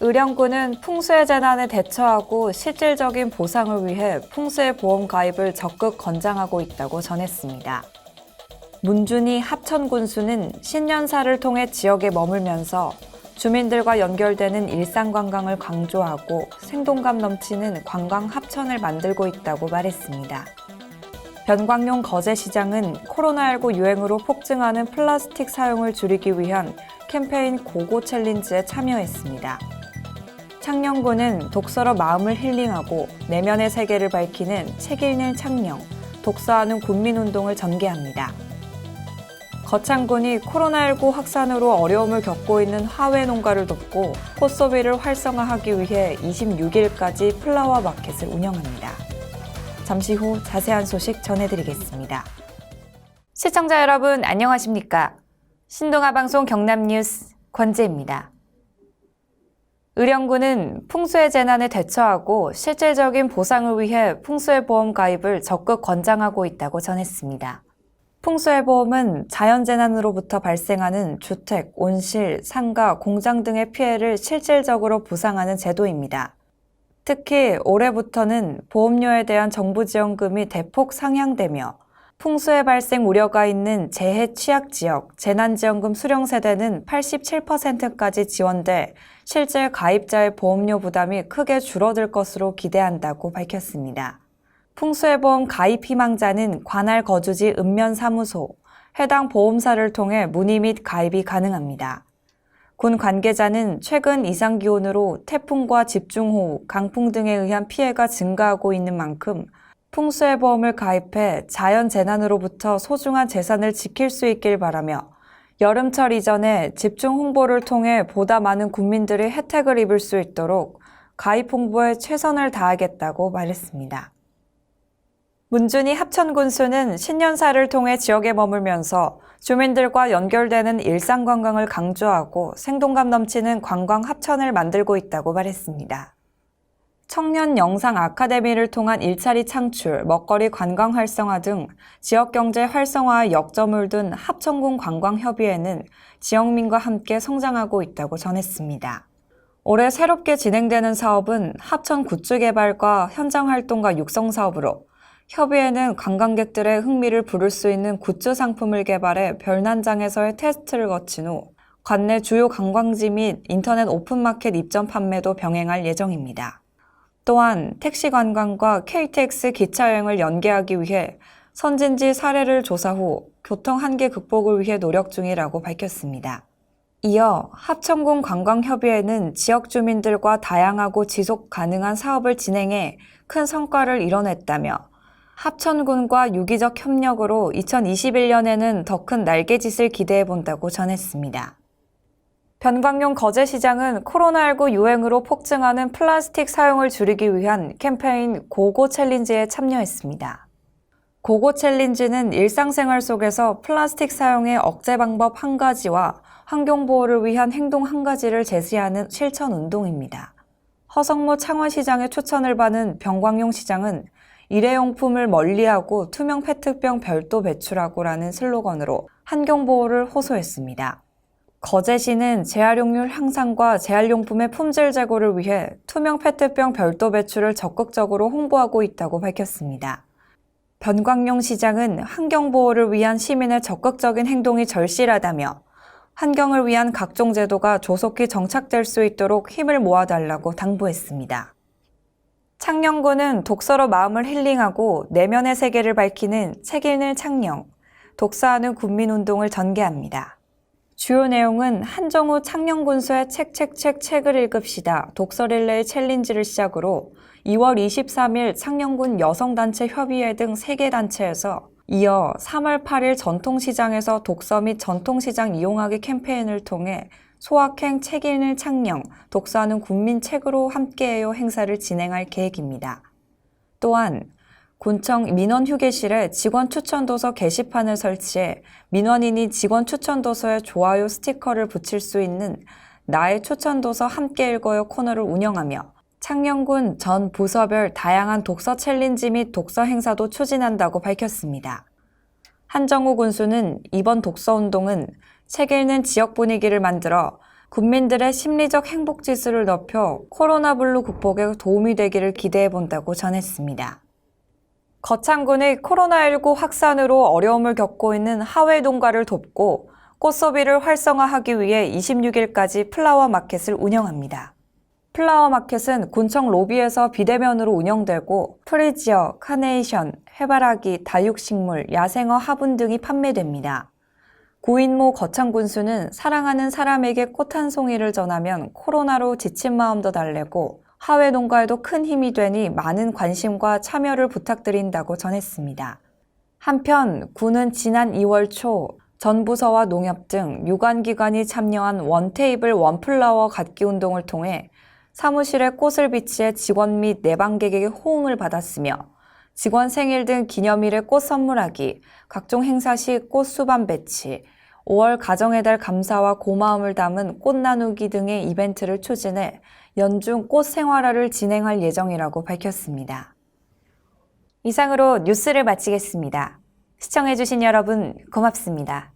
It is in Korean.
의령군은 풍수의 재난에 대처하고 실질적인 보상을 위해 풍수의 보험 가입을 적극 권장하고 있다고 전했습니다. 문준희 합천군수는 신년사를 통해 지역에 머물면서 주민들과 연결되는 일상관광을 강조하고 생동감 넘치는 관광 합천을 만들고 있다고 말했습니다. 변광용 거제시장은 코로나19 유행으로 폭증하는 플라스틱 사용을 줄이기 위한 캠페인 고고 챌린지에 참여했습니다. 창녕군은 독서로 마음을 힐링하고 내면의 세계를 밝히는 책 읽는 창녕, 독서하는 국민운동을 전개합니다. 거창군이 코로나19 확산으로 어려움을 겪고 있는 화훼 농가를 돕고 꽃소비를 활성화하기 위해 26일까지 플라워 마켓을 운영합니다. 잠시 후 자세한 소식 전해드리겠습니다. 시청자 여러분 안녕하십니까? 신동아방송 경남뉴스 권재입니다. 의령군은 풍수의 재난에 대처하고 실질적인 보상을 위해 풍수의 보험 가입을 적극 권장하고 있다고 전했습니다. 풍수의 보험은 자연재난으로부터 발생하는 주택, 온실, 상가, 공장 등의 피해를 실질적으로 보상하는 제도입니다. 특히 올해부터는 보험료에 대한 정부 지원금이 대폭 상향되며 풍수의 발생 우려가 있는 재해 취약 지역, 재난지원금 수령 세대는 87%까지 지원돼 실제 가입자의 보험료 부담이 크게 줄어들 것으로 기대한다고 밝혔습니다. 풍수의 보험 가입 희망자는 관할 거주지 읍면사무소, 해당 보험사를 통해 문의 및 가입이 가능합니다. 군 관계자는 최근 이상기온으로 태풍과 집중호우, 강풍 등에 의한 피해가 증가하고 있는 만큼 풍수의 보험을 가입해 자연재난으로부터 소중한 재산을 지킬 수 있길 바라며 여름철 이전에 집중 홍보를 통해 보다 많은 국민들이 혜택을 입을 수 있도록 가입 홍보에 최선을 다하겠다고 말했습니다. 문준희 합천군수는 신년사를 통해 지역에 머물면서 주민들과 연결되는 일상관광을 강조하고 생동감 넘치는 관광 합천을 만들고 있다고 말했습니다. 청년 영상 아카데미를 통한 일자리 창출, 먹거리 관광 활성화 등 지역경제 활성화에 역점을 둔 합천군 관광협의회는 지역민과 함께 성장하고 있다고 전했습니다. 올해 새롭게 진행되는 사업은 합천 굿즈 개발과 현장 활동과 육성 사업으로 협의회는 관광객들의 흥미를 부를 수 있는 굿즈 상품을 개발해 별난장에서의 테스트를 거친 후 관내 주요 관광지 및 인터넷 오픈마켓 입점 판매도 병행할 예정입니다. 또한 택시 관광과 KTX 기차 여행을 연계하기 위해 선진지 사례를 조사 후 교통 한계 극복을 위해 노력 중이라고 밝혔습니다. 이어 합천군 관광협의회는 지역 주민들과 다양하고 지속 가능한 사업을 진행해 큰 성과를 이뤄냈다며 합천군과 유기적 협력으로 2021년에는 더 큰 날개짓을 기대해본다고 전했습니다. 변광용 거제시장은 코로나19 유행으로 폭증하는 플라스틱 사용을 줄이기 위한 캠페인 고고 챌린지에 참여했습니다. 고고 챌린지는 일상생활 속에서 플라스틱 사용의 억제 방법 한 가지와 환경보호를 위한 행동 한 가지를 제시하는 실천 운동입니다. 허성모 창원시장의 추천을 받은 변광용 시장은 일회용품을 멀리하고 투명 페트병 별도 배출하고라는 슬로건으로 환경보호를 호소했습니다. 거제시는 재활용률 향상과 재활용품의 품질 제고를 위해 투명 페트병 별도 배출을 적극적으로 홍보하고 있다고 밝혔습니다. 변광용 시장은 환경보호를 위한 시민의 적극적인 행동이 절실하다며 환경을 위한 각종 제도가 조속히 정착될 수 있도록 힘을 모아달라고 당부했습니다. 창녕군은 독서로 마음을 힐링하고 내면의 세계를 밝히는 책 읽는 창녕, 독서하는 국민운동을 전개합니다. 주요 내용은 한정우 창녕군수의 책을 읽읍시다 독서 릴레이 챌린지를 시작으로 2월 23일 창녕군 여성단체 협의회 등 3개 단체에서 이어 3월 8일 전통시장에서 독서 및 전통시장 이용하기 캠페인을 통해 소확행 책 읽는 창녕, 독서하는 국민 책으로 함께해요 행사를 진행할 계획입니다. 또한 군청 민원휴게실에 직원 추천도서 게시판을 설치해 민원인이 직원 추천도서에 좋아요 스티커를 붙일 수 있는 나의 추천도서 함께 읽어요 코너를 운영하며 창녕군 전 부서별 다양한 독서 챌린지 및 독서 행사도 추진한다고 밝혔습니다. 한정우 군수는 이번 독서운동은 책 읽는 지역 분위기를 만들어 국민들의 심리적 행복 지수를 높여 코로나 블루 극복에 도움이 되기를 기대해 본다고 전했습니다. 거창군의 코로나19 확산으로 어려움을 겪고 있는 하회 농가를 돕고 꽃 소비를 활성화하기 위해 26일까지 플라워 마켓을 운영합니다. 플라워 마켓은 군청 로비에서 비대면으로 운영되고 프리지어, 카네이션, 해바라기, 다육식물, 야생어 화분 등이 판매됩니다. 구인모 거창군수는 사랑하는 사람에게 꽃 한 송이를 전하면 코로나로 지친 마음도 달래고 하회 농가에도 큰 힘이 되니 많은 관심과 참여를 부탁드린다고 전했습니다. 한편 군은 지난 2월 초 전 부서와 농협 등 유관기관이 참여한 원테이블 원플라워 갖기 운동을 통해 사무실에 꽃을 비치해 직원 및 내방객에게 호응을 받았으며 직원 생일 등 기념일에 꽃 선물하기, 각종 행사 시 꽃 수반 배치, 5월 가정의 달 감사와 고마움을 담은 꽃 나누기 등의 이벤트를 추진해 연중 꽃 생활화를 진행할 예정이라고 밝혔습니다. 이상으로 뉴스를 마치겠습니다. 시청해주신 여러분 고맙습니다.